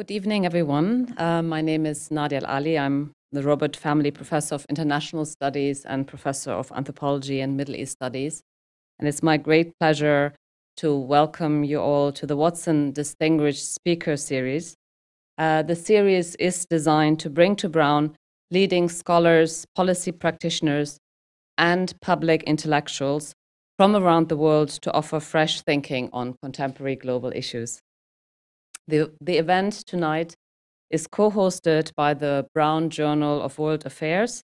Good evening, everyone. My name is Nadia Ali. I'm the Robert Family Professor of International Studies and Professor of Anthropology and Middle East Studies. And it's my great pleasure to welcome you all to the Watson Distinguished Speaker Series. The series is designed to bring to Brown leading scholars, policy practitioners, and public intellectuals from around the world to offer fresh thinking on contemporary global issues. The event tonight is co-hosted by the Brown Journal of World Affairs,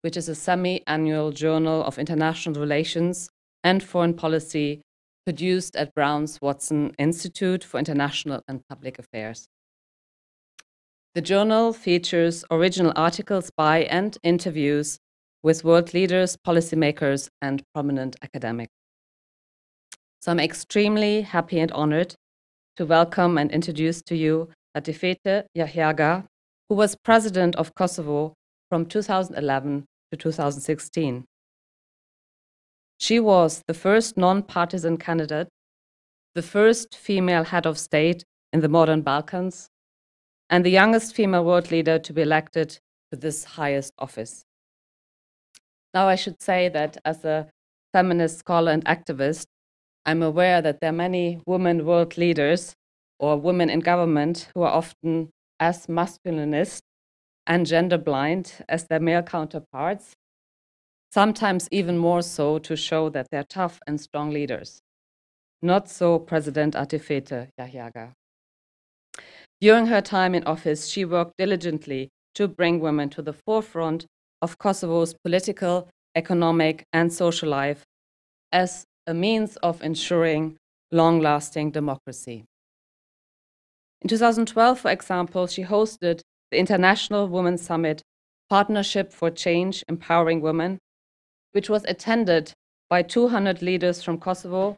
which is a semi-annual journal of international relations and foreign policy produced at Brown's Watson Institute for International and Public Affairs. The journal features original articles by and interviews with world leaders, policymakers, and prominent academics. So I'm extremely happy and honored to welcome and introduce to you Atifete Jahjaga, who was president of Kosovo from 2011 to 2016. She was the first non-partisan candidate, the first female head of state in the modern Balkans, and the youngest female world leader to be elected to this highest office. Now, I should say that as a feminist scholar and activist, I'm aware that there are many women world leaders or women in government who are often as masculinist and gender blind as their male counterparts, sometimes even more so to show that they're tough and strong leaders. Not so President Atifete Jahjaga. During her time in office, she worked diligently to bring women to the forefront of Kosovo's political, economic, and social life as a means of ensuring long-lasting democracy. In 2012, for example, she hosted the International Women's Summit, Partnership for Change, Empowering Women, which was attended by 200 leaders from Kosovo,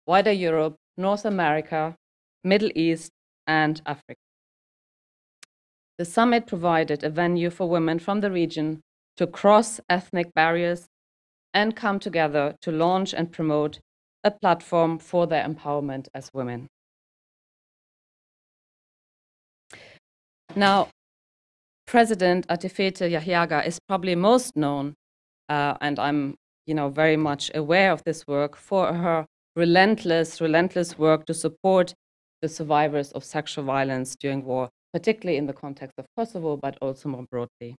wider Europe, North America, Middle East, and Africa. The summit provided a venue for women from the region to cross ethnic barriers and come together to launch and promote a platform for their empowerment as women. Now, President Atifete Jahjaga is probably most known, and I'm very much aware of this work, for her relentless work to support the survivors of sexual violence during war, particularly in the context of Kosovo, but also more broadly.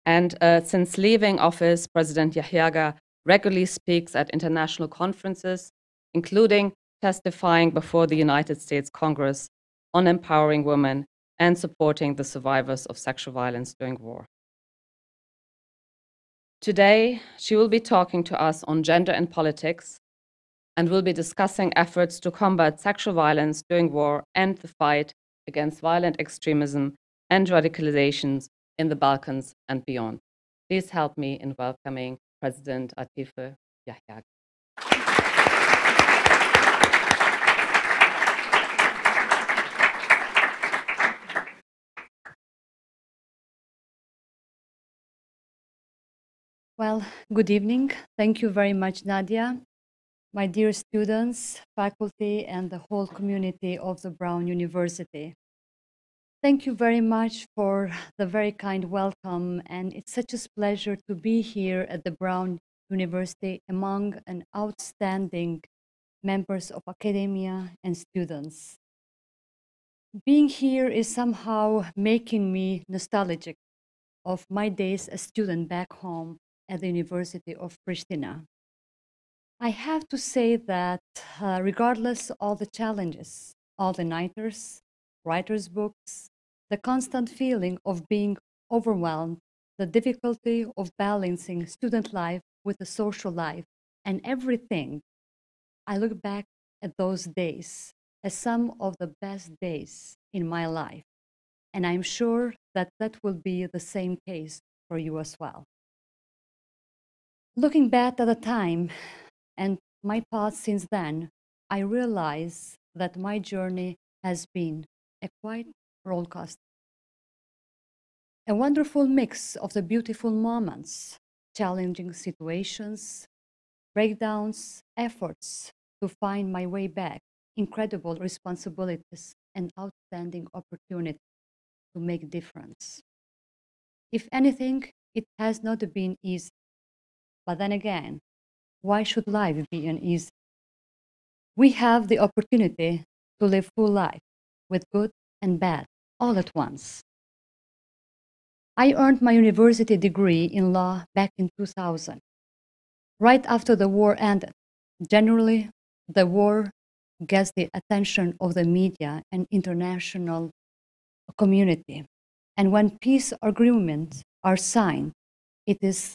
And since leaving office, President Jahjaga regularly speaks at international conferences, including testifying before the United States Congress on empowering women and supporting the survivors of sexual violence during war. Today, she will be talking to us on gender and politics, and will be discussing efforts to combat sexual violence during war and the fight against violent extremism and radicalizations in the Balkans and beyond. Please help me in welcoming President Atifete Jahjaga. Well, good evening. Thank you very much, Nadia. My dear students, faculty, and the whole community of the Brown University. Thank you very much for the very kind welcome, and it's such a pleasure to be here at the Brown University among an outstanding members of academia and students. Being here is somehow making me nostalgic of my days as a student back home at the University of Pristina. I have to say that regardless of all the challenges, all the nighters, writers' books, the constant feeling of being overwhelmed, the difficulty of balancing student life with the social life, and everything, I look back at those days as some of the best days in my life. And I'm sure that that will be the same case for you as well. Looking back at the time and my path since then, I realize that my journey has been a quite roller coaster. A wonderful mix of the beautiful moments, challenging situations, breakdowns, efforts to find my way back incredible responsibilities and outstanding opportunity to make difference. If anything, it has not been easy. But then again, why should life be uneasy? We have the opportunity to live full life with good and bad all at once. I earned my university degree in law back in 2000, right after the war ended. Generally, the war gets the attention of the media and international community. And when peace agreements are signed, it is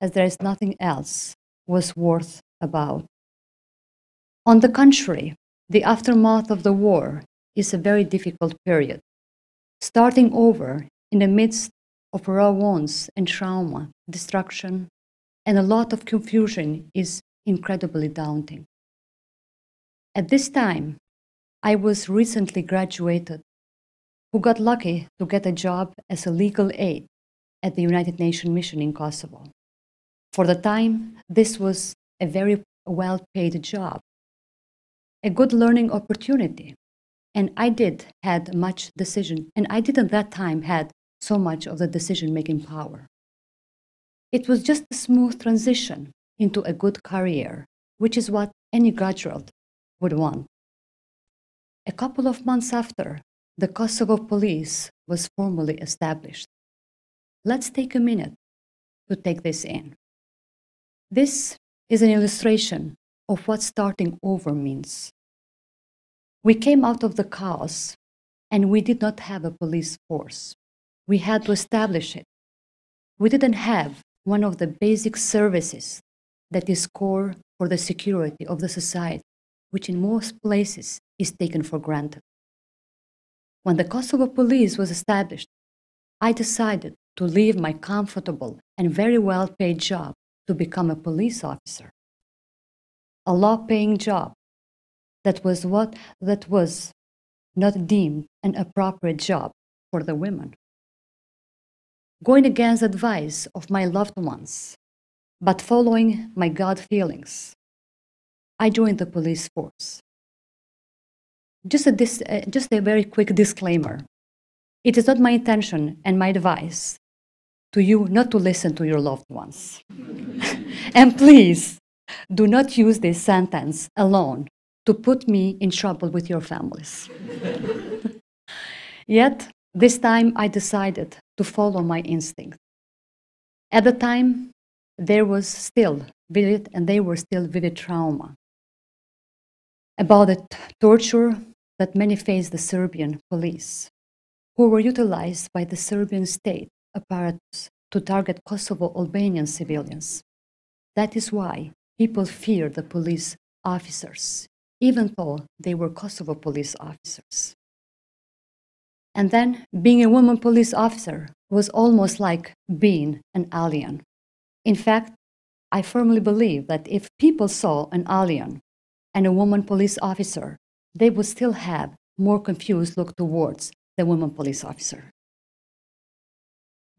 as there is nothing else was worth about. On the contrary, the aftermath of the war is a very difficult period. Starting over in the midst of raw wounds and trauma, destruction, and a lot of confusion is incredibly daunting. At this time, I was recently graduated, who got lucky to get a job as a legal aid at the United Nations mission in Kosovo. For the time, this was a very well-paid job, a good learning opportunity, and I didn't at that time had so much of the decision-making power. It was just a smooth transition into a good career, which is what any graduate would want. A couple of months after, the Kosovo police was formally established. Let's take a minute to take this in. This is an illustration of what starting over means. We came out of the chaos and we did not have a police force. We had to establish it. We didn't have one of the basic services that is core for the security of the society, which in most places is taken for granted. When the Kosovo police was established, I decided to leave my comfortable and very well-paid job to become a police officer. A law-paying job that was not deemed an appropriate job for the women. Going against advice of my loved ones, but following my gut feelings, I joined the police force. Just a very quick disclaimer. It is not my intention and my advice to you not to listen to your loved ones. And please, do not use this sentence alone to put me in trouble with your families. Yet, this time I decided to follow my instinct. At the time, there were still vivid trauma about the torture that many faced the Serbian police, who were utilized by the Serbian state apparatus to target Kosovo Albanian civilians. That is why people fear the police officers, even though they were Kosovo police officers. And then being a woman police officer was almost like being an alien. In fact, I firmly believe that if people saw an alien and a woman police officer, they would still have more confused look towards the woman police officer.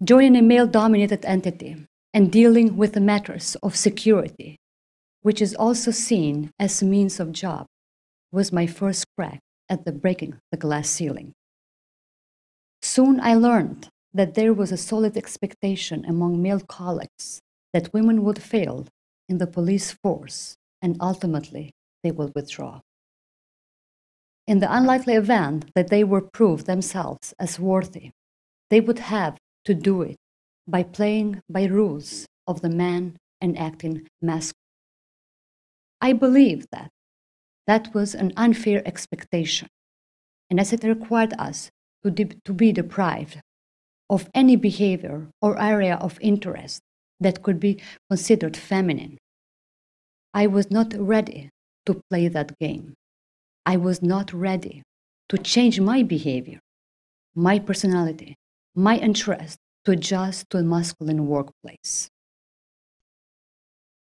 Joining a male-dominated entity and dealing with the matters of security, which is also seen as a means of job, was my first crack at breaking the glass ceiling. Soon I learned that there was a solid expectation among male colleagues that women would fail in the police force and ultimately they will withdraw. In the unlikely event that they were proved themselves as worthy, they would have to do it by playing by rules of the man and acting masculine. I believe that that was an unfair expectation, and as it required us to be deprived of any behavior or area of interest that could be considered feminine. I was not ready to play that game. I was not ready to change my behavior, my personality, my interest to adjust to a masculine workplace.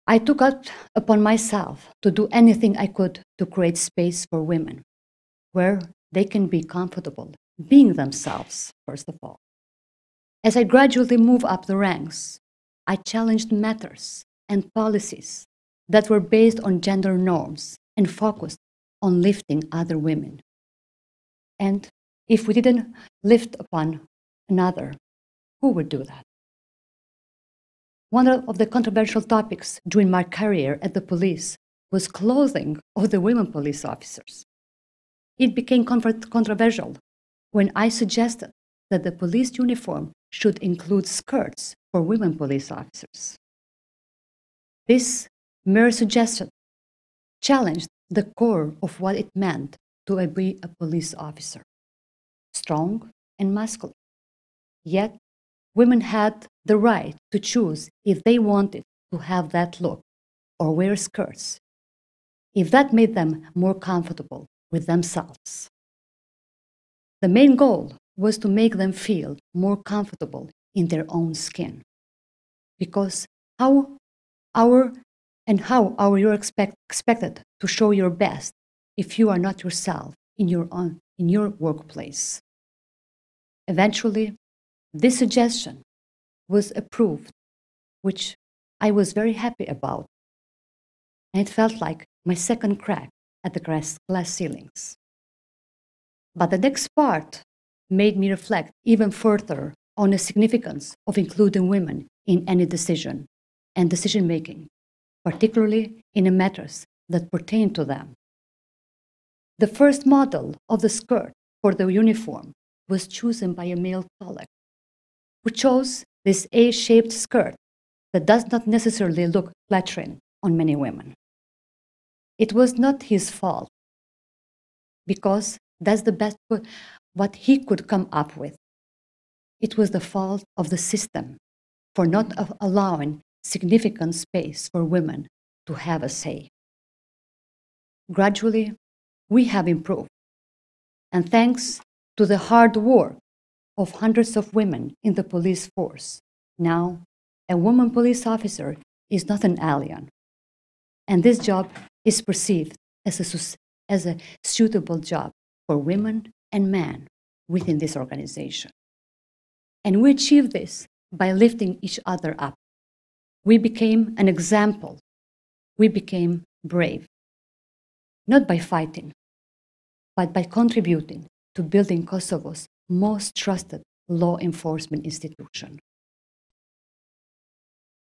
I took it upon myself to do anything I could to create space for women where they can be comfortable being themselves, first of all. As I gradually moved up the ranks, I challenged matters and policies that were based on gender norms and focused on lifting other women. And if we didn't lift upon another, who would do that? One of the controversial topics during my career at the police was clothing of the women police officers. It became controversial when I suggested that the police uniform should include skirts for women police officers. This mere suggestion challenged the core of what it meant to be a police officer, strong and masculine. Yet, women had the right to choose if they wanted to have that look or wear skirts, if that made them more comfortable with themselves. The main goal was to make them feel more comfortable in their own skin. Because how you're expected to show your best if you are not yourself in your workplace. Eventually, this suggestion was approved, which I was very happy about, and it felt like my second crack at the glass ceilings. But the next part made me reflect even further on the significance of including women in any decision and decision-making, particularly in the matters that pertain to them. The first model of the skirt for the uniform was chosen by a male colleague, who chose this A-shaped skirt that does not necessarily look flattering on many women. It was not his fault, because that's the best what he could come up with. It was the fault of the system for not allowing significant space for women to have a say. Gradually, we have improved, and thanks to the hard work of hundreds of women in the police force, now a woman police officer is not an alien, and this job is perceived as a suitable job for women and men within this organization. And we achieved this by lifting each other up. We became an example. We became brave, not by fighting, but by contributing to building Kosovo's most trusted law enforcement institution.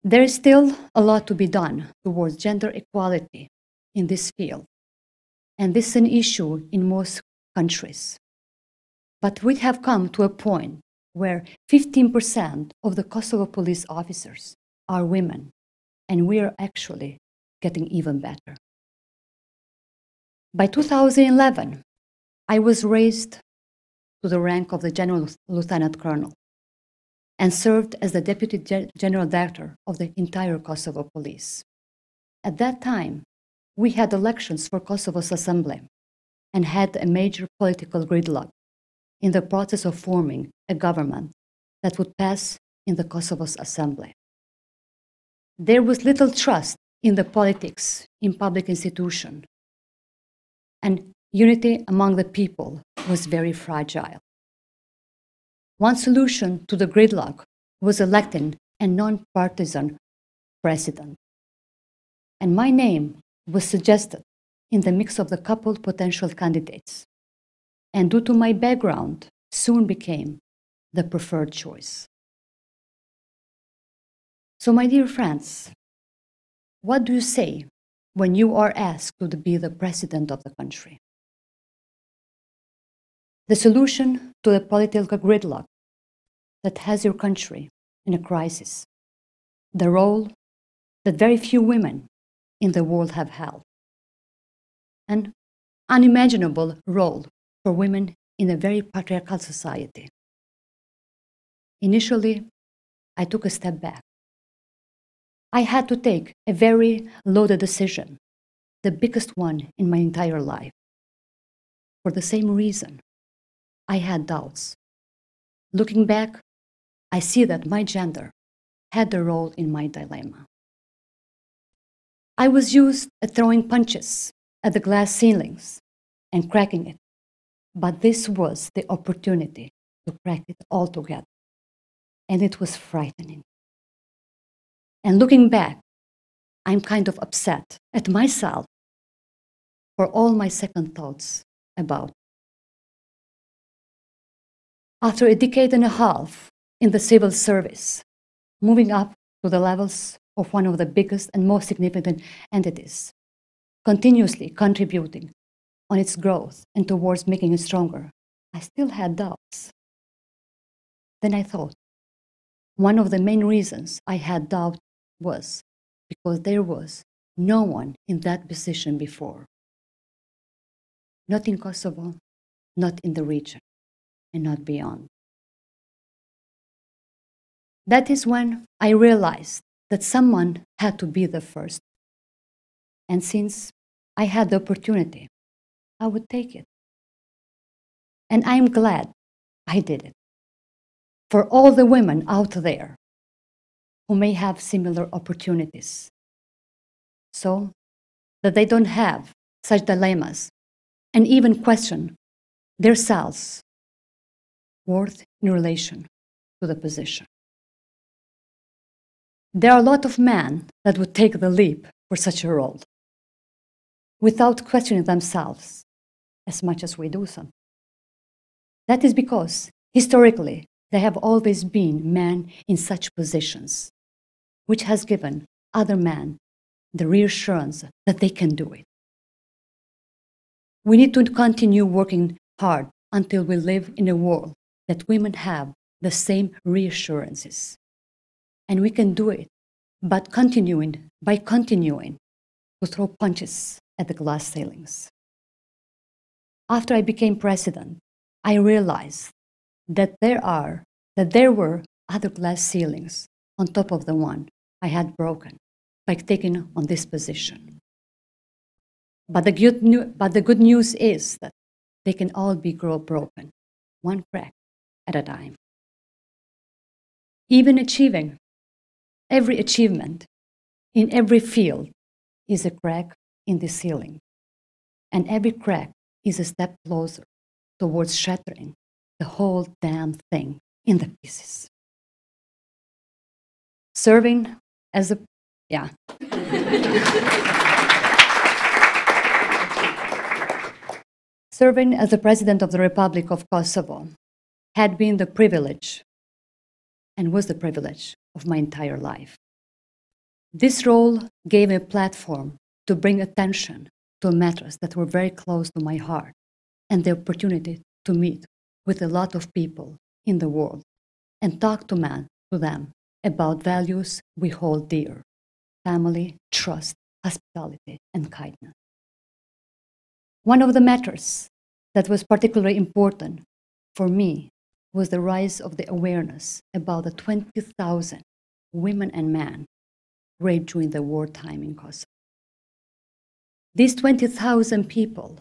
There is still a lot to be done towards gender equality in this field, and this is an issue in most countries. But we have come to a point where 15% of the Kosovo police officers are women, and we are actually getting even better. By 2011, I was raised to the rank of the General Lieutenant Colonel and served as the Deputy General Director of the entire Kosovo Police. At that time, we had elections for Kosovo's assembly and had a major political gridlock in the process of forming a government that would pass in the Kosovo's assembly. There was little trust in the politics in public institutions, and unity among the people was very fragile. One solution to the gridlock was electing a non-partisan president, and my name was suggested in the mix of the couple potential candidates, and due to my background, soon became the preferred choice. So, my dear friends, what do you say when you are asked to be the president of the country? The solution to the political gridlock that has your country in a crisis, the role that very few women in the world have held, an unimaginable role for women in a very patriarchal society. Initially, I took a step back. I had to take a very loaded decision, the biggest one in my entire life. For the same reason, I had doubts. Looking back, I see that my gender had a role in my dilemma. I was used at throwing punches at the glass ceilings and cracking it, but this was the opportunity to crack it all together, and it was frightening. And looking back, I'm kind of upset at myself for all my second thoughts about. After a decade and a half in the civil service, moving up to the levels of one of the biggest and most significant entities, continuously contributing on its growth and towards making it stronger, I still had doubts. Then I thought, one of the main reasons I had doubt was because there was no one in that position before. Not in Kosovo, not in the region, and not beyond. That is when I realized that someone had to be the first. And since I had the opportunity, I would take it. And I'm glad I did it. For all the women out there who may have similar opportunities, so that they don't have such dilemmas and even question their selves worth in relation to the position. There are a lot of men that would take the leap for such a role without questioning themselves as much as we do some. That is because historically there have always been men in such positions, which has given other men the reassurance that they can do it. We need to continue working hard until we live in a world that women have the same reassurances. And we can do it by continuing to throw punches at the glass ceilings. After I became president, I realized that there were other glass ceilings on top of the one I had broken by taking on this position. But the good news is that they can all be broken, one crack at a time. Even every achievement in every field is a crack in the ceiling, and every crack is a step closer towards shattering the whole damn thing in the pieces. Serving as the President of the Republic of Kosovo had been the privilege, and was the privilege, of my entire life. This role gave a platform to bring attention to matters that were very close to my heart, and the opportunity to meet with a lot of people in the world and talk to them about values we hold dear: family, trust, hospitality, and kindness. One of the matters that was particularly important for me was the rise of the awareness about the 20,000 women and men raped during the wartime in Kosovo. These 20,000 people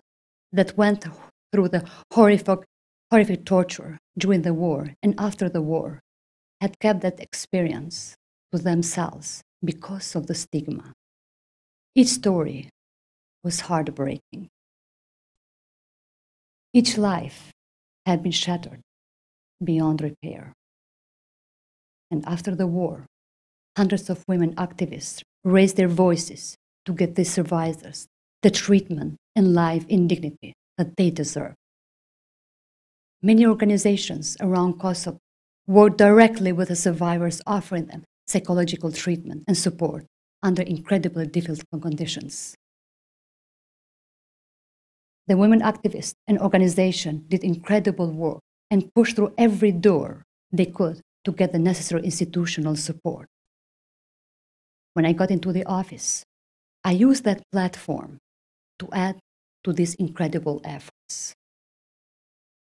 that went through the horrific torture during the war and after the war had kept that experience to themselves because of the stigma. Each story was heartbreaking. Each life had been shattered beyond repair. And after the war, hundreds of women activists raised their voices to get the survivors the treatment and life in dignity that they deserve. Many organizations around Kosovo work directly with the survivors, offering them psychological treatment and support under incredibly difficult conditions. The women activists and organization did incredible work and pushed through every door they could to get the necessary institutional support. When I got into the office, I used that platform to add to these incredible efforts.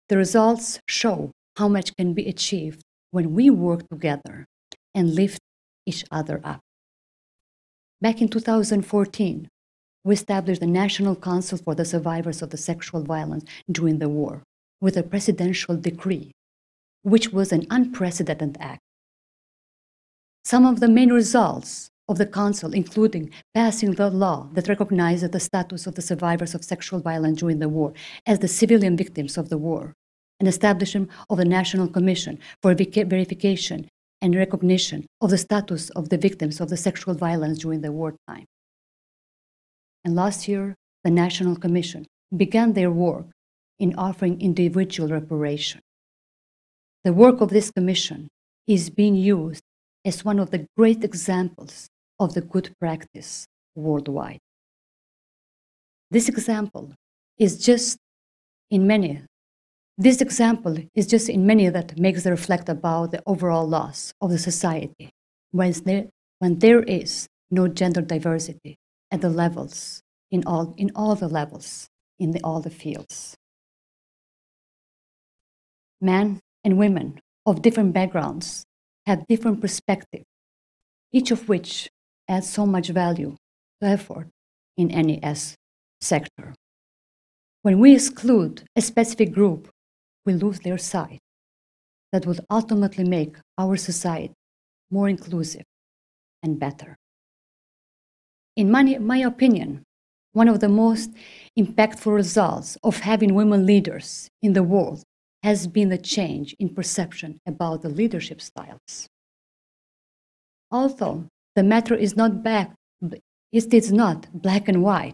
The results show how much can be achieved when we work together and lift each other up. Back in 2014, we established the National Council for the Survivors of the Sexual Violence during the war with a presidential decree, which was an unprecedented act. Some of the main results of the Council, including passing the law that recognizes the status of the survivors of sexual violence during the war as the civilian victims of the war, and establishment of the National Commission for verification and recognition of the status of the victims of the sexual violence during the wartime. And last year, the National Commission, began their work in offering individual reparation. The work of this commission is being used as one of the great examples of the good practice worldwide. This example is just in many that makes the reflect about the overall loss of the society when there is no gender diversity at the levels, in all the levels, in all the fields. Men and women of different backgrounds have different perspectives, each of which adds so much value to effort in any sector. When we exclude a specific group, we lose their sight. That would ultimately make our society more inclusive and better. In my opinion, one of the most impactful results of having women leaders in the world has been the change in perception about the leadership styles. Although the matter is not black and white,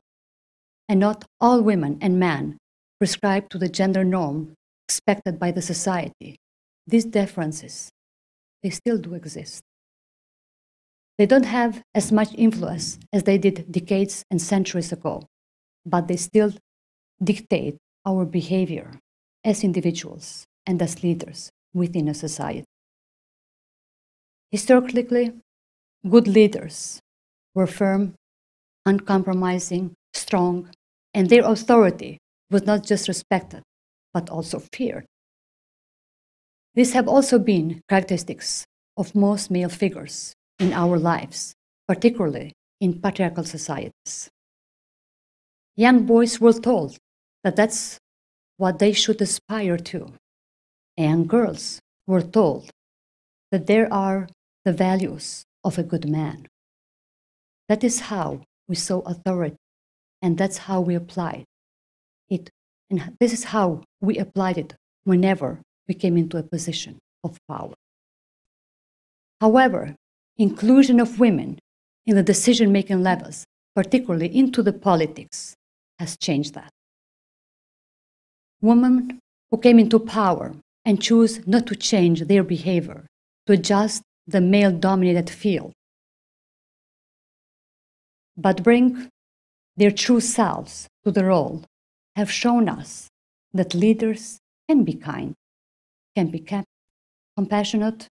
and not all women and men prescribe to the gender norm expected by the society, these differences, they still do exist. They don't have as much influence as they did decades and centuries ago, but they still dictate our behavior as individuals and as leaders within a society. Historically, good leaders were firm, uncompromising, strong, and their authority was not just respected, but also feared. These have also been characteristics of most male figures in our lives, particularly in patriarchal societies. Young boys were told that that's what they should aspire to, and young girls were told that there are the values of a good man. That is how we saw authority, and that's how we applied it. And this is how we applied it whenever we came into a position of power. However, inclusion of women in the decision-making levels, particularly into the politics, has changed that. Women who came into power and choose not to change their behavior to adjust the male-dominated field, but bring their true selves to the role, have shown us that leaders can be kind, can be compassionate,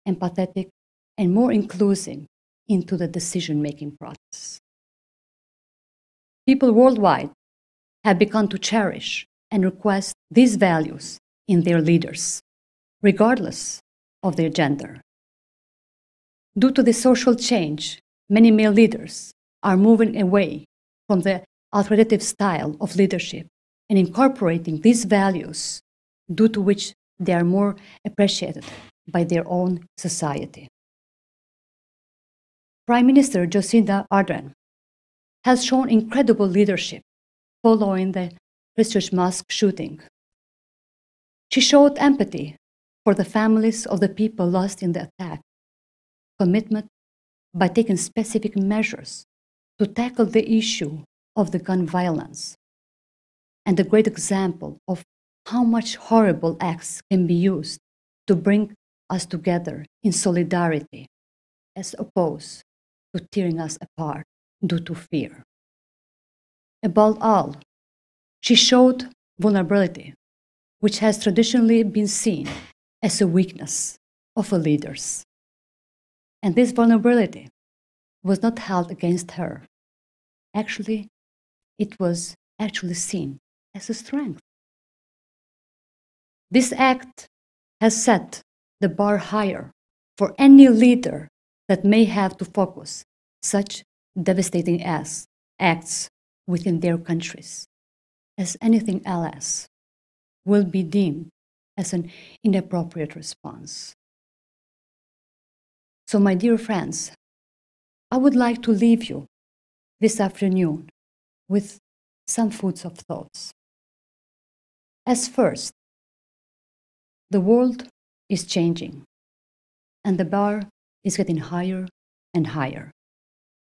empathetic, and more inclusive into the decision-making process. People worldwide have begun to cherish and request these values in their leaders, regardless of their gender. Due to the social change, many male leaders are moving away from the authoritative style of leadership and incorporating these values, due to which they are more appreciated by their own society. Prime Minister Jacinda Ardern has shown incredible leadership following the Christchurch mosque shooting. She showed empathy for the families of the people lost in the attack, commitment by taking specific measures to tackle the issue of the gun violence, and a great example of how much horrible acts can be used to bring us together in solidarity, as opposed to tearing us apart due to fear. Above all, she showed vulnerability, which has traditionally been seen as a weakness of her leaders. And this vulnerability was not held against her. Actually, it was actually seen as a strength. This act has set the bar higher for any leader that may have to focus such devastating acts within their countries, as anything else will be deemed as an inappropriate response. So, my dear friends, I would like to leave you this afternoon with some foods of thoughts. As first, the world is changing, and the bar is getting higher and higher.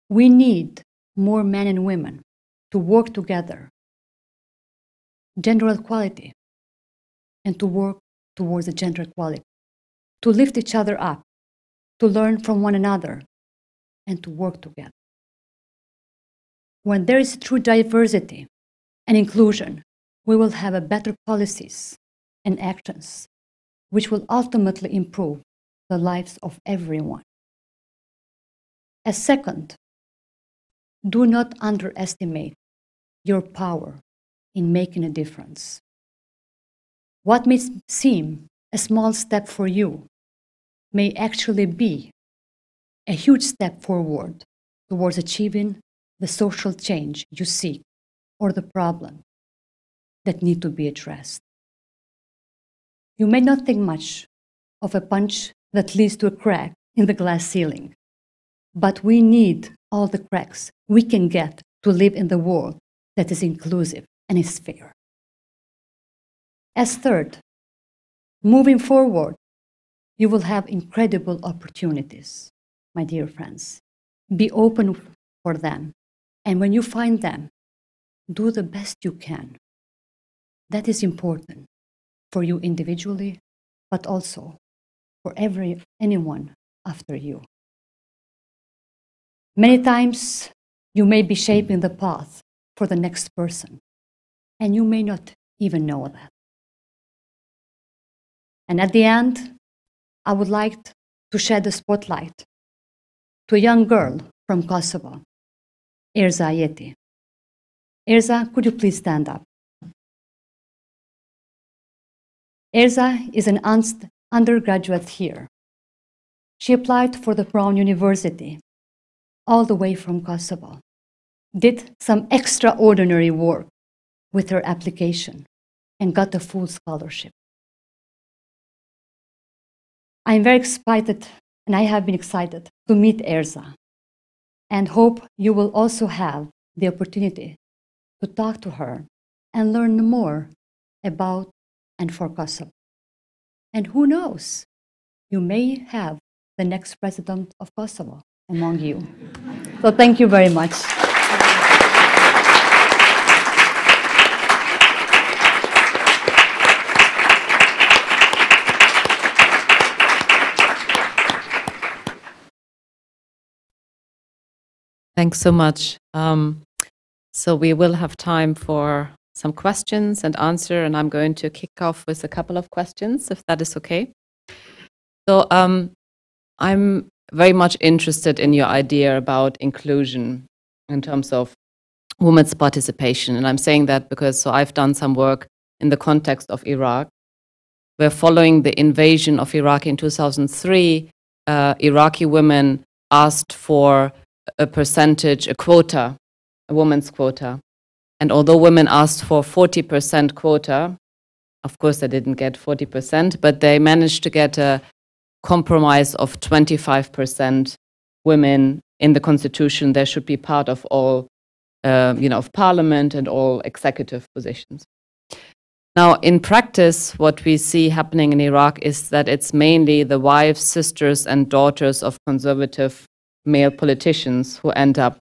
We need more men and women to work together, gender equality, and to work towards the gender equality, to lift each other up, to learn from one another, and to work together. When there is true diversity and inclusion, we will have better policies and actions, which will ultimately improve the lives of everyone. As second, do not underestimate your power in making a difference. What may seem a small step for you may actually be a huge step forward towards achieving the social change you seek or the problem that need to be addressed. You may not think much of a punch that leads to a crack in the glass ceiling, but we need all the cracks we can get to live in the world that is inclusive and is fair. As third, moving forward, you will have incredible opportunities, my dear friends. Be open for them, and when you find them, do the best you can. That is important for you individually, but also for anyone after you. Many times, you may be shaping the path for the next person, and you may not even know that. And at the end, I would like to shed the spotlight to a young girl from Kosovo, Erza Ayeti. Erza, could you please stand up? Erza is an undergraduate here. She applied for the Brown University all the way from Kosovo, did some extraordinary work with her application, and got a full scholarship. I'm very excited, and I have been excited to meet Erza, and hope you will also have the opportunity to talk to her and learn more about and for Kosovo. And who knows, you may have the next president of Kosovo among you. So thank you very much. Thanks so much. So we will have time for some questions and answer, and I'm going to kick off with a couple of questions, if that is okay. So I'm very much interested in your idea about inclusion in terms of women's participation. And I'm saying that because I've done some work in the context of Iraq, where following the invasion of Iraq in 2003, Iraqi women asked for a percentage, a quota, a women's quota. And although women asked for 40% quota, of course they didn't get 40%, but they managed to get a compromise of 25% women in the constitution. They should be part of all, of parliament and all executive positions. Now, in practice, what we see happening in Iraq is that it's mainly the wives, sisters, and daughters of conservative male politicians who end up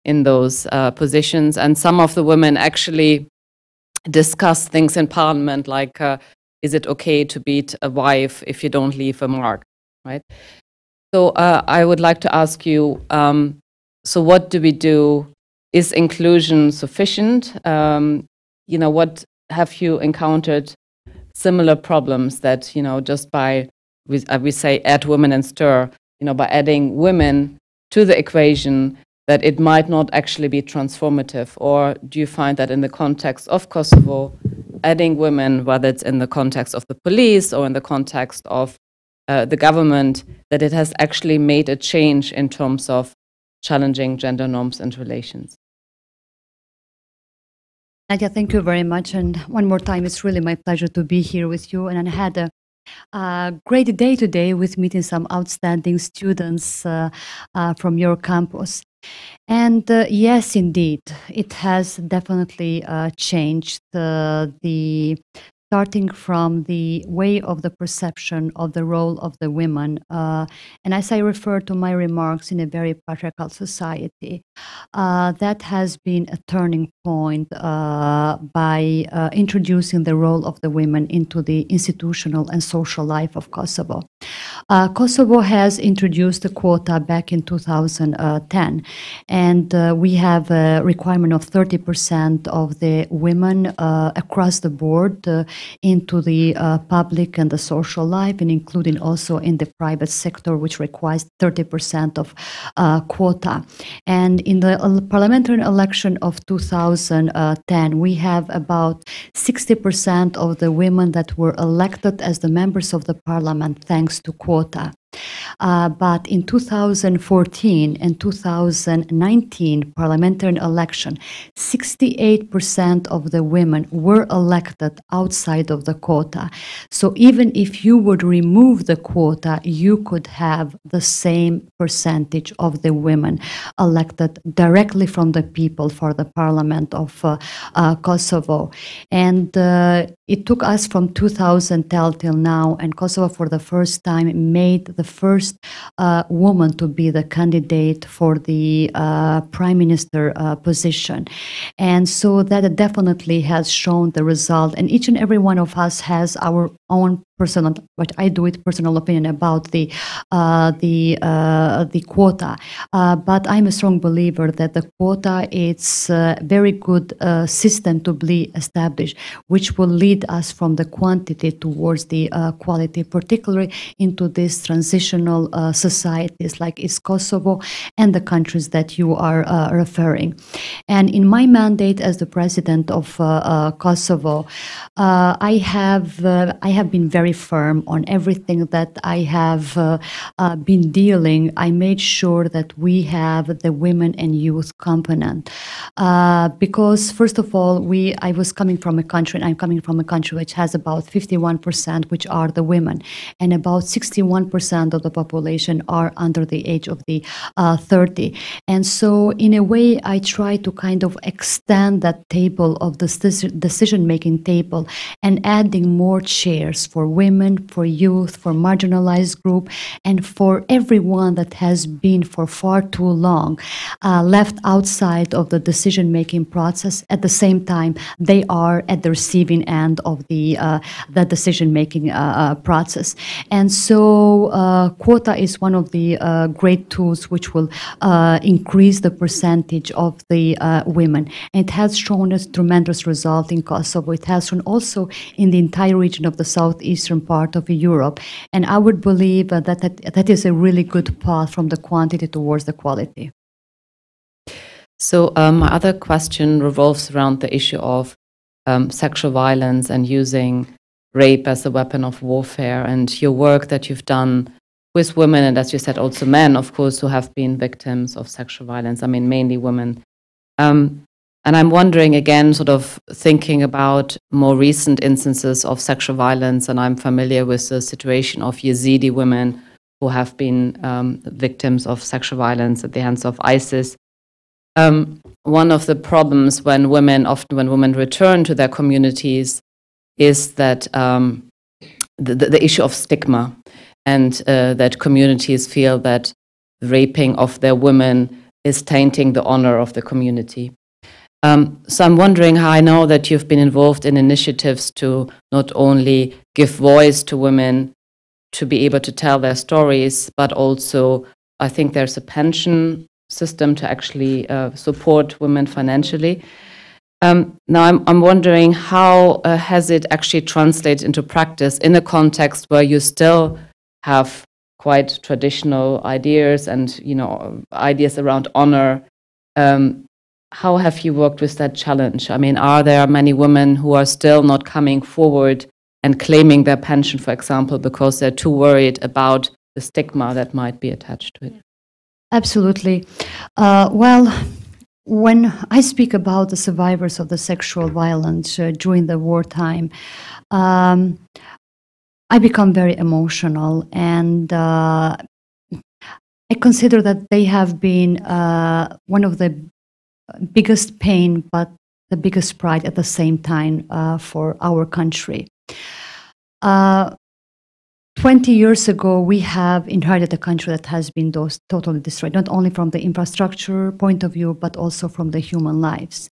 in those positions. And some of the women actually discuss things in parliament like, is it okay to beat a wife if you don't leave a mark, right? So I would like to ask you, so what do we do? Is inclusion sufficient? What have you encountered similar problems that, just by, we say, add women and stir, by adding women to the equation, that it might not actually be transformative? Or do you find that in the context of Kosovo, adding women, whether it's in the context of the police or in the context of the government, that it has actually made a change in terms of challenging gender norms and relations? Nadia, thank you very much. And one more time, it's really my pleasure to be here with you. And I had a great day today with meeting some outstanding students from your campus. And yes, indeed, it has definitely changed the starting from the way of the perception of the role of the women. And as I refer to my remarks in a very patriarchal society, that has been a turning point by introducing the role of the women into the institutional and social life of Kosovo. Kosovo has introduced a quota back in 2010, and we have a requirement of 30% of the women across the board into the public and the social life, and including also in the private sector, which requires 30% of quota. And in the parliamentary election of 2010, we have about 60% of the women that were elected as the members of the parliament thanks to quota. But in 2014 and 2019 parliamentary election, 68% of the women were elected outside of the quota. So even if you would remove the quota, you could have the same percentage of the women elected directly from the people for the parliament of Kosovo. And it took us from 2010 till now, and Kosovo for the first time made the first woman to be the candidate for the prime minister position. And so that definitely has shown the result. And each and every one of us has our own personal, but I do it personal opinion about the quota. But I'm a strong believer that the quota is a very good system to be established, which will lead us from the quantity towards the quality, particularly into these transitional societies like is Kosovo and the countries that you are referring. And in my mandate as the president of Kosovo, I have been very firm on everything that I have been dealing. I made sure that we have the women and youth component because first of all, I was coming from a country, and I'm coming from a country which has about 51%, which are the women, and about 61% of the population are under the age of the 30. And so in a way, I try to kind of extend that table of the decision-making table and adding more chairs for women, for youth, for marginalized group, and for everyone that has been for far too long left outside of the decision-making process. At the same time, they are at the receiving end of the decision-making process. And so quota is one of the great tools which will increase the percentage of the women. And it has shown us tremendous result in Kosovo. It has shown also in the entire region of the southeastern part of Europe. And I would believe that is a really good path from the quantity towards the quality. So my other question revolves around the issue of sexual violence and using rape as a weapon of warfare, and your work that you've done with women, and as you said, also men, of course, who have been victims of sexual violence. I mean, mainly women. And I'm wondering, again, sort of thinking about more recent instances of sexual violence, and I'm familiar with the situation of Yazidi women who have been victims of sexual violence at the hands of ISIS. One of the problems when women return to their communities is that the issue of stigma, and that communities feel that raping of their women is tainting the honor of the community. So I'm wondering how, I know that you've been involved in initiatives to not only give voice to women to be able to tell their stories, but also I think there's a pension system to actually support women financially. Now I'm wondering how has it actually translated into practice in a context where you still have quite traditional ideas and ideas around honor. How have you worked with that challenge? I mean, are there many women who are still not coming forward and claiming their pension, for example, because they're too worried about the stigma that might be attached to it? Absolutely. Well, when I speak about the survivors of the sexual violence during the wartime, I become very emotional, and I consider that they have been one of the biggest pain, but the biggest pride at the same time for our country. Uh, 20 years ago, we have inherited a country that has been totally destroyed, not only from the infrastructure point of view, but also from the human lives.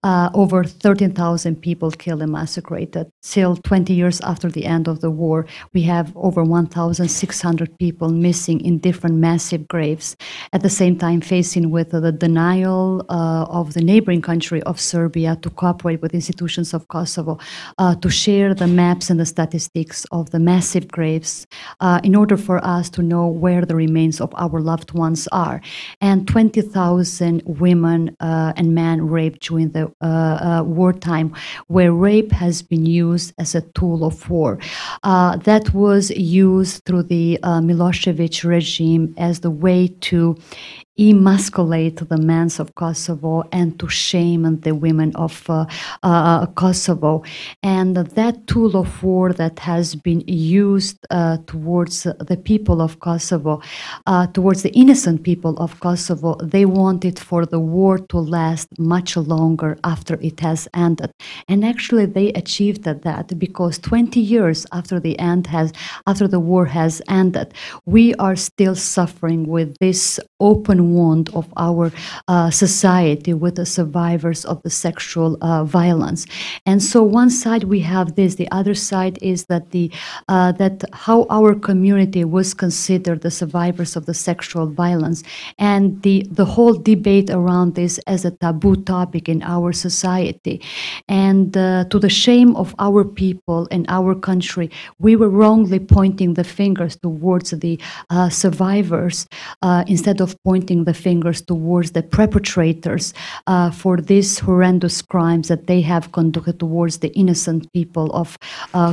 Over 13,000 people killed and massacred. Still 20 years after the end of the war, we have over 1,600 people missing in different massive graves. At the same time, facing with the denial of the neighboring country of Serbia to cooperate with institutions of Kosovo, to share the maps and the statistics of the massive graves in order for us to know where the remains of our loved ones are. And 20,000 women and men raped during the wartime, where rape has been used as a tool of war. That was used through the Milosevic regime as the way to emasculate the men of Kosovo and to shame the women of Kosovo. And that tool of war that has been used towards the people of Kosovo, towards the innocent people of Kosovo, they wanted for the war to last much longer after it has ended. And actually they achieved that, because 20 years after the war has ended, we are still suffering with this open wound of our society with the survivors of the sexual violence. And so one side we have this, the other side is that that how our community was considered the survivors of the sexual violence, and the whole debate around this as a taboo topic in our society. And to the shame of our people and our country, we were wrongly pointing the fingers towards the survivors instead of pointing the fingers towards the perpetrators for these horrendous crimes that they have conducted towards the innocent people of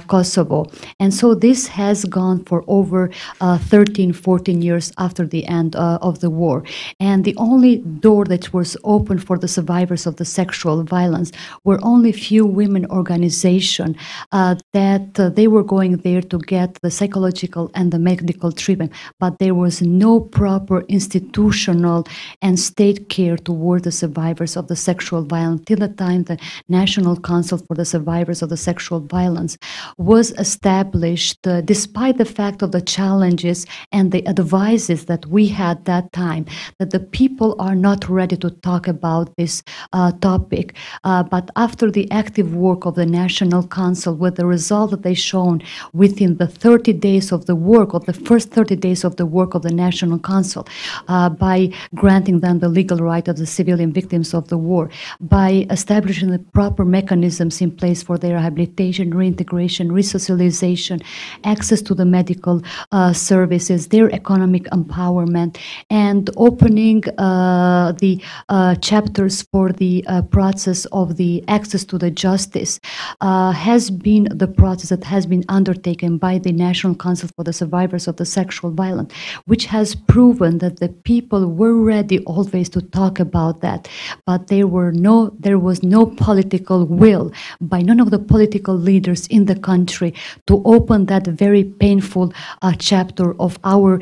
Kosovo. And so this has gone for over 13, 14 years after the end of the war. And the only door that was open for the survivors of the sexual violence were only few women organizations that they were going there to get the psychological and the medical treatment, but there was no proper institutional and state care toward the survivors of the sexual violence till the time the National Council for the Survivors of the Sexual Violence was established, despite the fact of the challenges and the advices that we had that time, that the people are not ready to talk about this topic. But after the active work of the National Council, with the result that they shown within the 30 days of the work, of the first 30 days of the work of the National Council, by granting them the legal right of the civilian victims of the war, by establishing the proper mechanisms in place for their rehabilitation, reintegration, resocialization, access to the medical services, their economic empowerment, and opening the chapters for the process of the access to the justice has been the process that has been undertaken by the National Council for the Survivors of the Sexual Violence, which has proven that the people were ready always to talk about that, but there was no political will by none of the political leaders in the country to open that very painful chapter of our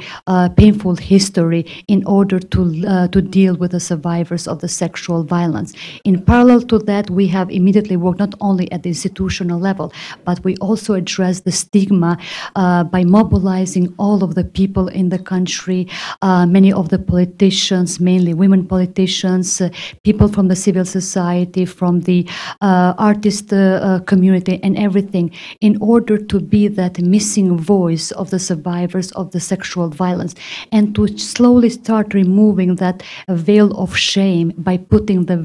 painful history in order to deal with the survivors of the sexual violence. In parallel to that, we have immediately worked not only at the institutional level, but we also address the stigma by mobilizing all of the people in the country, many of the politicians, mainly women politicians, people from the civil society, from the artist community and everything, in order to be that missing voice of the survivors of the sexual violence, and to slowly start removing that veil of shame by putting the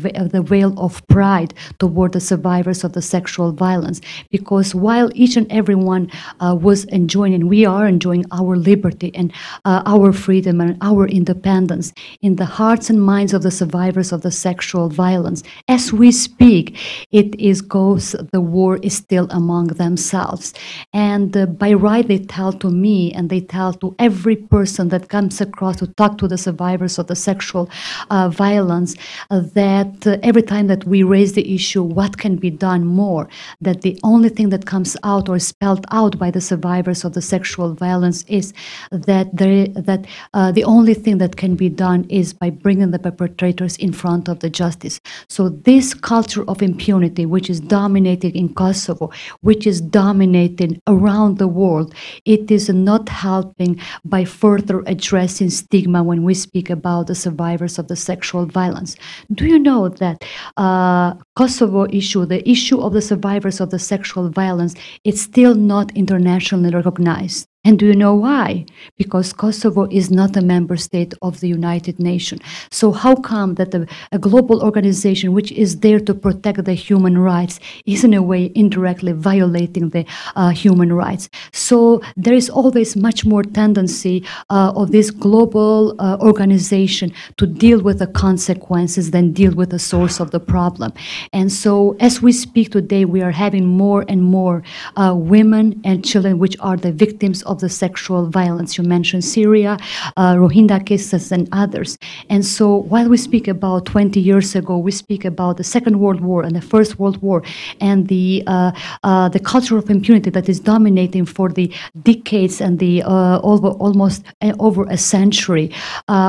veil of pride toward the survivors of the sexual violence. Because while each and every one was enjoying, and we are enjoying our liberty and our freedom and our independence, in the hearts and minds of the survivors of the sexual violence, as we speak, the war is still among themselves. And by right, they tell to me and they tell to every person that comes across to talk to the survivors of the sexual violence that every time that we raise the issue, what can be done more, that the only thing that comes out or spelled out by the survivors of the sexual violence is that the only thing that can be done is by bringing the perpetrators in front of the justice. So this culture of impunity, which is dominating in Kosovo, which is dominating around the world, it is not helping by further addressing stigma when we speak about the survivors of the sexual violence. Do you know that Kosovo issue, the issue of the survivors of the sexual violence, it's still not internationally recognized? And do you know why? Because Kosovo is not a member state of the United Nations. So how come that a global organization which is there to protect the human rights is in a way indirectly violating the human rights? So there is always much more tendency of this global organization to deal with the consequences than deal with the source of the problem. And so as we speak today, we are having more and more women and children which are the victims of the sexual violence. You mentioned Syria, Rohingya cases, and others. And so while we speak about 20 years ago, we speak about the Second World War and the First World War and the culture of impunity that is dominating for the decades and the almost over a century.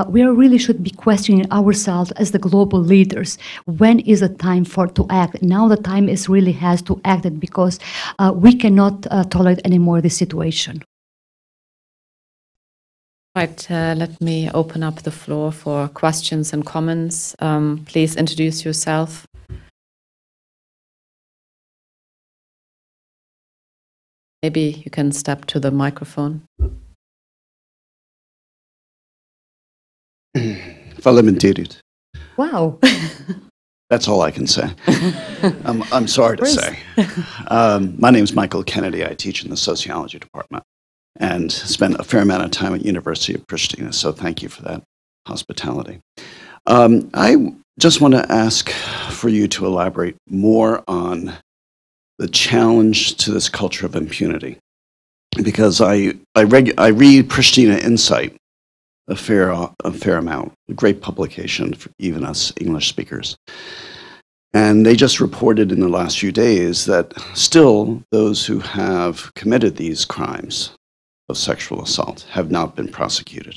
We really should be questioning ourselves as the global leaders. When is the time to act? Now the time really has to act because we cannot tolerate anymore this situation. Right, let me open up the floor for questions and comments. Please introduce yourself. Maybe you can step to the microphone. Wow. That's all I can say. I'm sorry to say. My name is Michael Kennedy. I teach in the sociology department and spent a fair amount of time at University of Pristina, so thank you for that hospitality. I just want to ask for you to elaborate more on the challenge to this culture of impunity, because I read Pristina Insight a fair amount, a great publication for even us English speakers. And they just reported in the last few days that still those who have committed these crimes of sexual assault have not been prosecuted.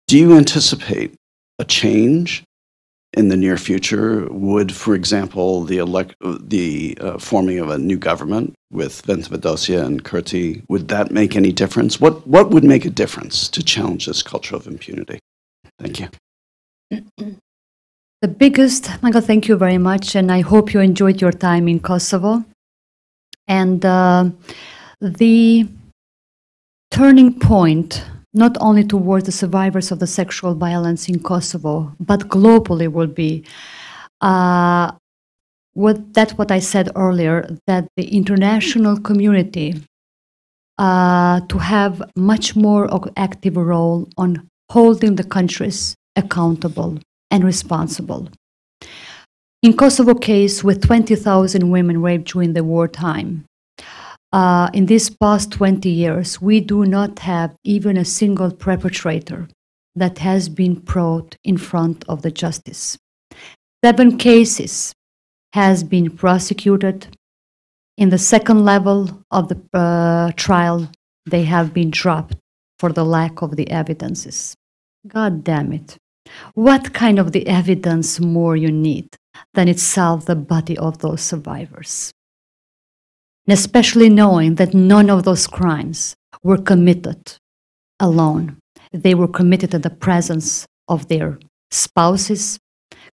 Do you anticipate a change in the near future? Would, for example, the forming of a new government with Ventvadosia and Kurti, would that make any difference? What would make a difference to challenge this culture of impunity? Thank you. The biggest, Michael, thank you very much, and I hope you enjoyed your time in Kosovo. And the turning point, not only towards the survivors of the sexual violence in Kosovo, but globally will be what I said earlier, that the international community to have much more of active role on holding the countries accountable and responsible. In Kosovo case, with 20,000 women raped during the wartime, in these past 20 years, we do not have even a single perpetrator that has been brought in front of the justice. 7 cases has been prosecuted. In the second level of the trial, they have been dropped for the lack of the evidences. God damn it. What kind of the evidence more you need than itself the body of those survivors? And especially knowing that none of those crimes were committed alone. They were committed in the presence of their spouses,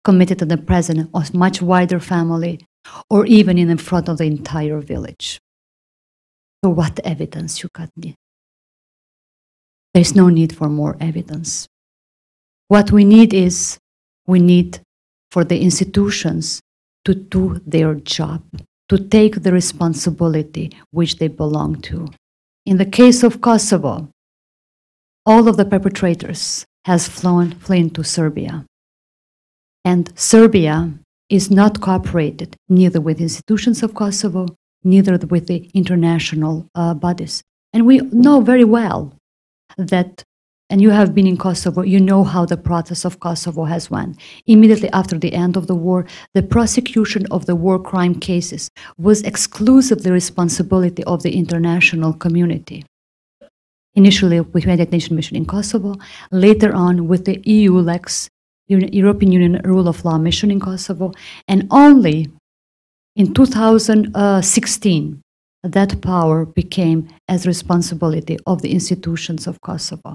committed in the presence of much wider family, or even in front of the entire village. So what evidence you got need? There's no need for more evidence. What we need is, we need for the institutions to do their job, to take the responsibility which they belong to. In the case of Kosovo, all of the perpetrators has flown to Serbia. And Serbia is not cooperated neither with institutions of Kosovo, neither with the international bodies. And we know very well that and you have been in Kosovo, you know how the process of Kosovo has went. Immediately after the end of the war, the prosecution of the war crime cases was exclusively responsibility of the international community. Initially with the United Nations Mission in Kosovo, later on with the EU-LEX, European Union Rule of Law Mission in Kosovo, and only in 2016, that power became as responsibility of the institutions of Kosovo.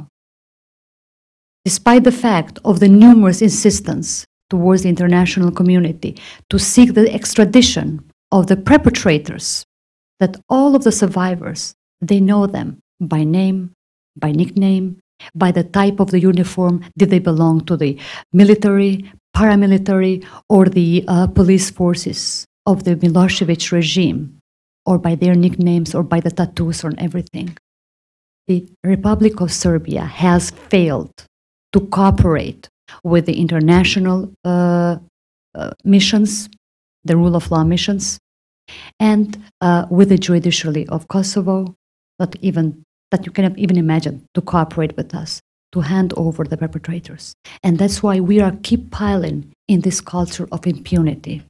Despite the fact of the numerous insistence towards the international community to seek the extradition of the perpetrators, that all of the survivors, they know them by name, by nickname, by the type of the uniform. Did they belong to the military, paramilitary, or the police forces of the Milosevic regime, or by their nicknames, or by the tattoos on everything? The Republic of Serbia has failed to cooperate with the international missions, the rule of law missions, and with the judiciary of Kosovo, that you cannot even imagine, to cooperate with us, to hand over the perpetrators. And that's why we are keep piling in this culture of impunity.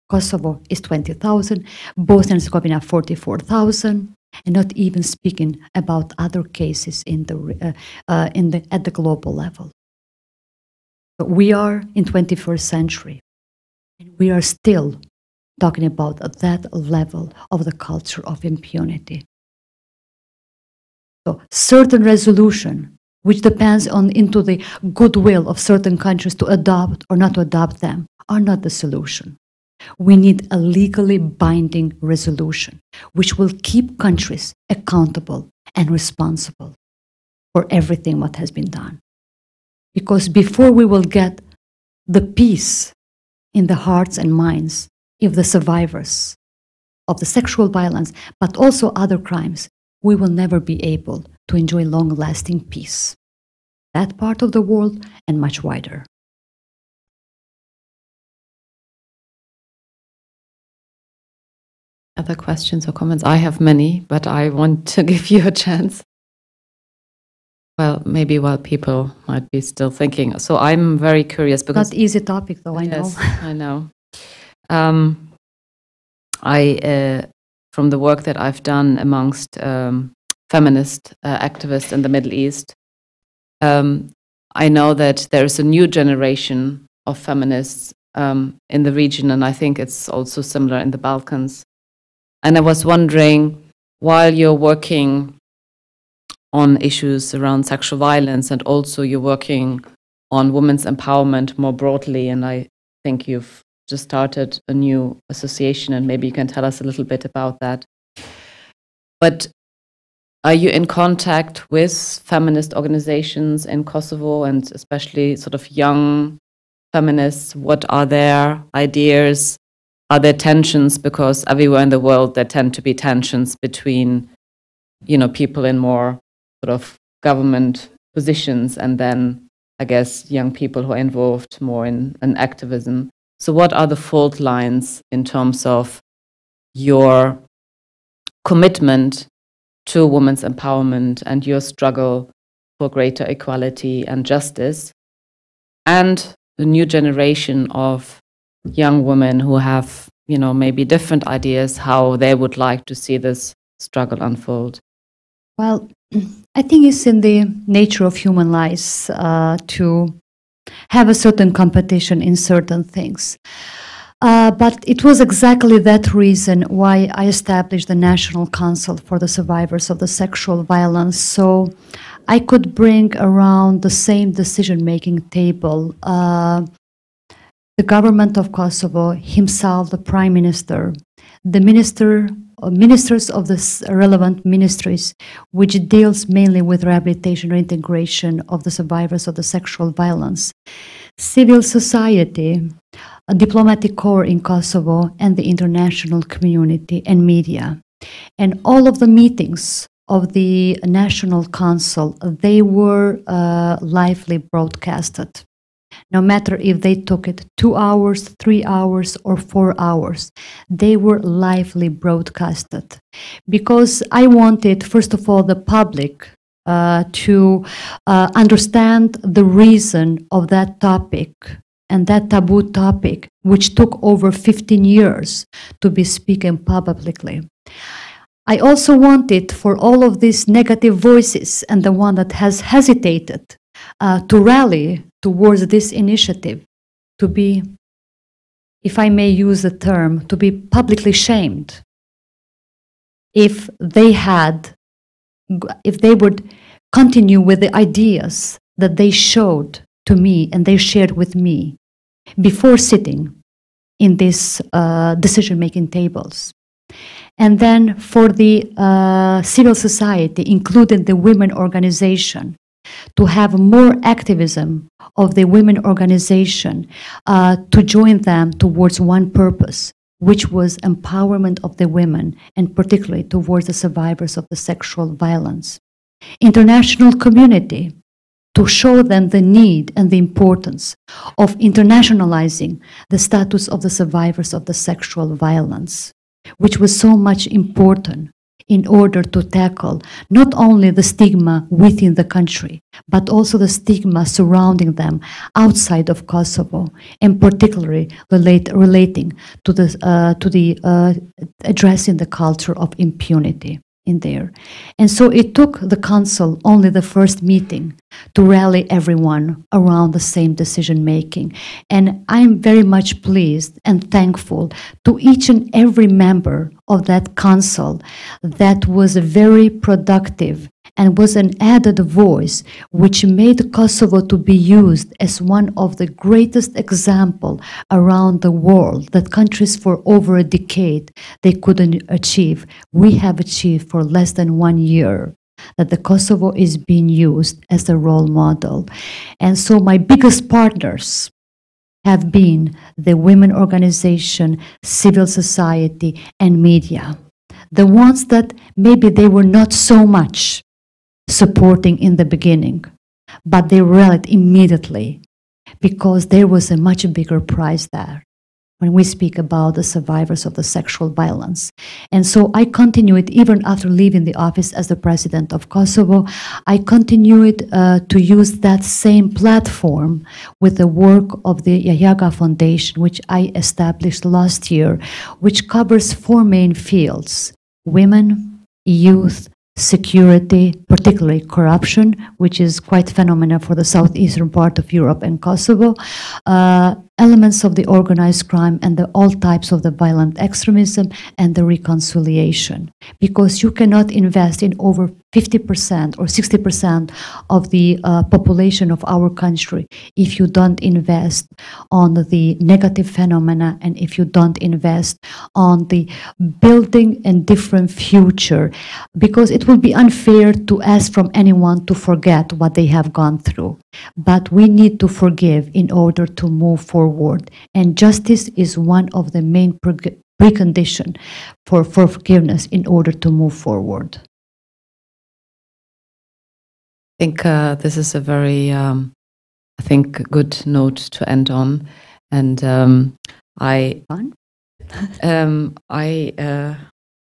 Kosovo is 20,000, Bosnia and Herzegovina 44,000, and not even speaking about other cases at the global level. But we are in 21st century, and we are still talking about that level of the culture of impunity. So certain resolution, which depends into the goodwill of certain countries to adopt or not to adopt them, are not the solution. We need a legally binding resolution, which will keep countries accountable and responsible for everything what has been done. Because before we will get the peace in the hearts and minds of the survivors of the sexual violence, but also other crimes, we will never be able to enjoy long-lasting peace. That part of the world and much wider. Other questions or comments? I have many, but I want to give you a chance. Well, maybe while people might be still thinking. So I'm very curious because... Not easy topic though, I know. Yes, I know. From the work that I've done amongst feminist activists in the Middle East, I know that there's a new generation of feminists in the region, and I think it's also similar in the Balkans. And I was wondering, while you're working on issues around sexual violence, and also you're working on women's empowerment more broadly, and I think you've just started a new association, and maybe you can tell us a little bit about that. But are you in contact with feminist organizations in Kosovo, and especially sort of young feminists? What are their ideas? Are there tensions? Because everywhere in the world there tend to be tensions between, people in more sort of government positions, and then I guess young people who are involved more in activism. So what are the fault lines in terms of your commitment to women's empowerment and your struggle for greater equality and justice, and the new generation of young women who have, maybe different ideas how they would like to see this struggle unfold? Well, I think it's in the nature of human lives to have a certain competition in certain things. But it was exactly that reason why I established the National Council for the Survivors of the Sexual Violence, so I could bring around the same decision-making table the government of Kosovo, himself, the Prime Minister, the ministers of the relevant ministries, which deals mainly with rehabilitation or integration of the survivors of the sexual violence, civil society, a diplomatic corps in Kosovo, and the international community and media. And all of the meetings of the National Council, they were lively broadcasted. No matter if they took it 2 hours, 3 hours, or 4 hours, they were lively broadcasted. Because I wanted, first of all, the public to understand the reason of that topic and that taboo topic, which took over 15 years to be spoken publicly. I also wanted for all of these negative voices and the one that has hesitated to rally towards this initiative, to be, if I may use the term, to be publicly shamed if they would continue with the ideas that they showed to me and they shared with me before sitting in these decision-making tables. And then for the civil society, including the women organization, to have more activism of the women organization, to join them towards one purpose, which was empowerment of the women, and particularly towards the survivors of the sexual violence. International community, to show them the need and the importance of internationalizing the status of the survivors of the sexual violence, which was so much important in order to tackle not only the stigma within the country, but also the stigma surrounding them outside of Kosovo, and particularly relating to the addressing the culture of impunity in there. And so it took the council only the first meeting to rally everyone around the same decision making. And I'm very much pleased and thankful to each and every member of that council that was very productive and was an added voice which made Kosovo to be used as one of the greatest examples around the world that countries for over a decade they couldn't achieve. We have achieved for less than 1 year that the Kosovo is being used as a role model. And so my biggest partners have been the women organization, civil society, and media. The ones that maybe they were not so much supporting in the beginning, but they rallied immediately because there was a much bigger prize there when we speak about the survivors of the sexual violence. And so I continued, even after leaving the office as the president of Kosovo, I continued to use that same platform with the work of the Jahjaga Foundation, which I established last year, which covers 4 main fields: women, youth, security, particularly corruption, which is quite phenomenal for the southeastern part of Europe and Kosovo, elements of the organized crime and all types of the violent extremism, and the reconciliation. Because you cannot invest in over 50% or 60% of the population of our country if you don't invest on the negative phenomena and if you don't invest on the building a different future, because it will be unfair to ask from anyone to forget what they have gone through. But we need to forgive in order to move forward, and justice is one of the main preconditions for forgiveness in order to move forward. I think this is a very, I think, good note to end on. And I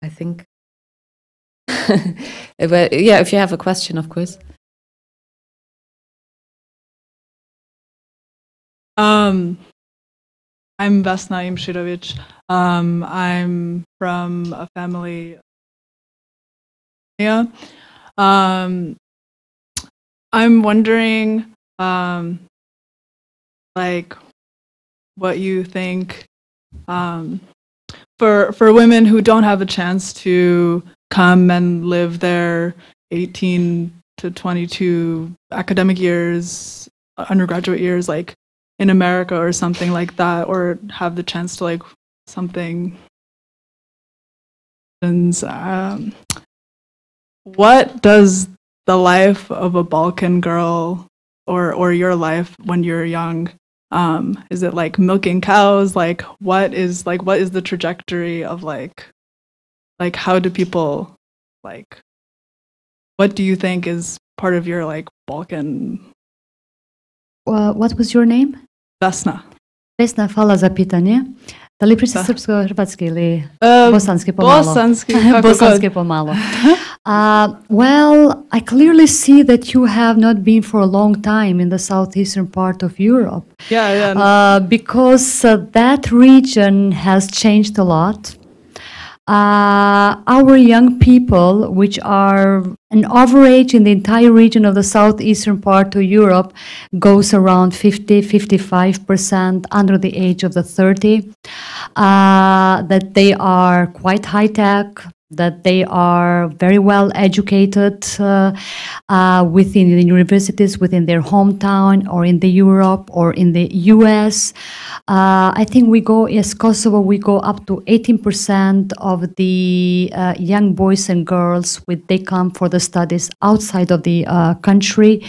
think, yeah, if you have a question, of course. I'm Vesna Imširović. I'm from a family. Yeah. I'm wondering, like, what you think for women who don't have a chance to come and live their 18 to 22 academic years, undergraduate years, like in America or something like that, or have the chance to like something. What does the life of a Balkan girl or your life when you're young, is it like milking cows? Like what is the trajectory of like how do people, like, what do you think is part of your like Balkan? What was your name? Vesna. Vesna, hvala za pitanje. Da li pričate srpsko, hrvatski ili bosanski pomalo? Bosanski, bosanski pomalo. Well, I clearly see that you have not been for a long time in the southeastern part of Europe. Because that region has changed a lot. Our young people, which are an average in the entire region of the southeastern part of Europe, goes around 50-55% under the age of the 30, that they are quite high-tech, that they are very well educated within the universities, within their hometown, or in the Europe, or in the US. I think we go, yes, Kosovo, we go up to 18% of the young boys and girls, they come for the studies outside of the country.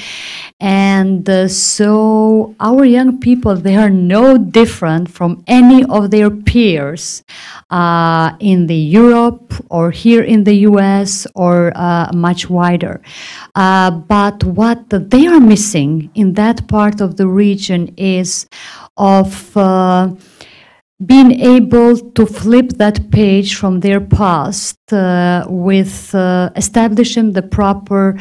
And so our young people, they are no different from any of their peers in the Europe or here in the US or much wider. But what they are missing in that part of the region is of being able to flip that page from their past with establishing the proper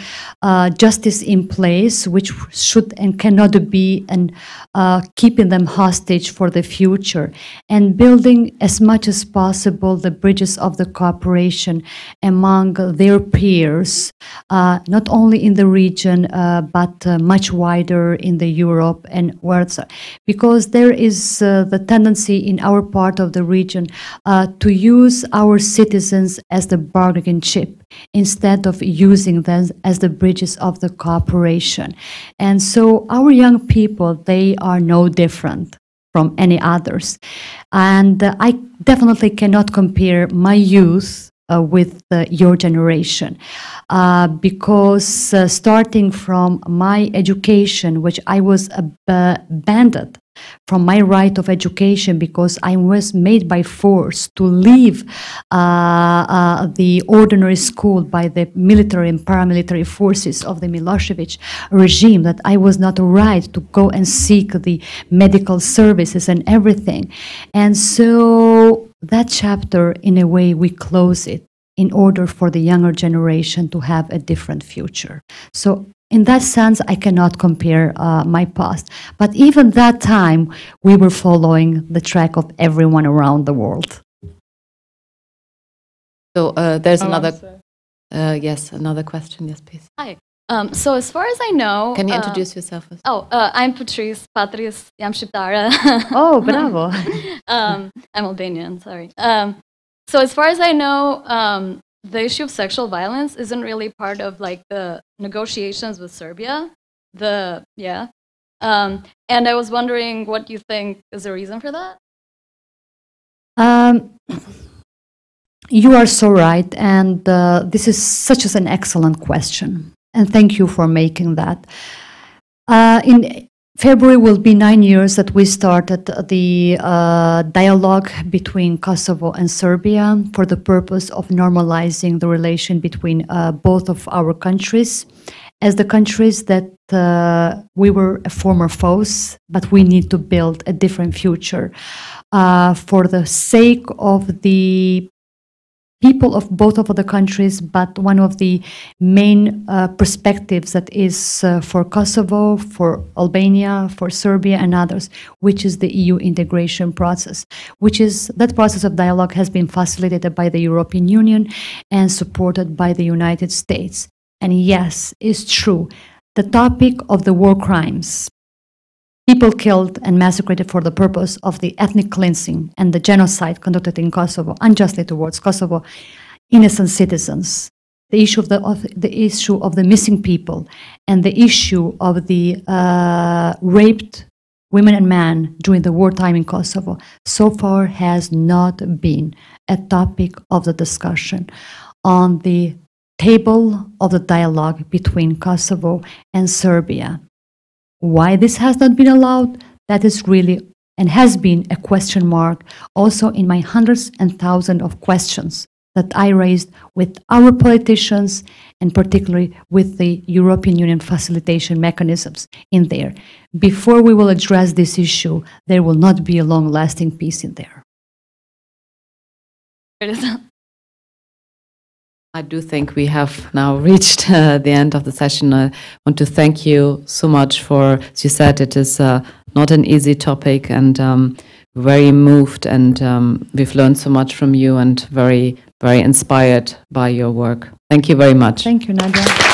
justice in place, which should and cannot be, and keeping them hostage for the future, and building as much as possible the bridges of the cooperation among their peers, not only in the region, but much wider in the Europe and where it's, because there is the tendency in our part of the region to use our citizens as the bargaining chip instead of using them as the bridges of the cooperation. And so our young people, they are no different from any others. And I definitely cannot compare my youth with your generation, because starting from my education, which I was abandoned from my right of education because I was made by force to leave the ordinary school by the military and paramilitary forces of the Milosevic regime, that I was not right to go and seek the medical services and everything. And so that chapter, in a way, we close it in order for the younger generation to have a different future. So in that sense, I cannot compare my past. But even that time, we were following the track of everyone around the world. So there's another, yes, another question. Yes, please. Hi. So as far as I know... Can you introduce yourself? I'm Patrice Shqiptare. Oh, bravo. I'm Albanian, sorry. So as far as I know, the issue of sexual violence isn't really part of like the negotiations with Serbia. And I was wondering what you think is the reason for that? You are so right, and this is such an excellent question, and thank you for making that. In February will be 9 years that we started the dialogue between Kosovo and Serbia for the purpose of normalizing the relation between both of our countries, as the countries that we were former foes, but we need to build a different future for the sake of the people of both of the countries. But one of the main perspectives that is for Kosovo, for Albania, for Serbia and others, which is the EU integration process, which is, that process of dialogue has been facilitated by the European Union and supported by the United States. And yes, it's true, the topic of the war crimes, people killed and massacred for the purpose of the ethnic cleansing and the genocide conducted in Kosovo, unjustly towards Kosovo, innocent citizens, the issue of the missing people, and the issue of the raped women and men during the wartime in Kosovo, so far has not been a topic of the discussion on the table of the dialogue between Kosovo and Serbia. Why this has not been allowed, that is really and has been a question mark also in my hundreds and thousands of questions that I raised with our politicians and particularly with the European Union facilitation mechanisms in there. Before we will address this issue, there will not be a long-lasting peace in there. I do think we have now reached the end of the session. I want to thank you so much for, as you said, it is not an easy topic, and very moved, and we've learned so much from you, and very, very inspired by your work. Thank you very much. Thank you, Nadia.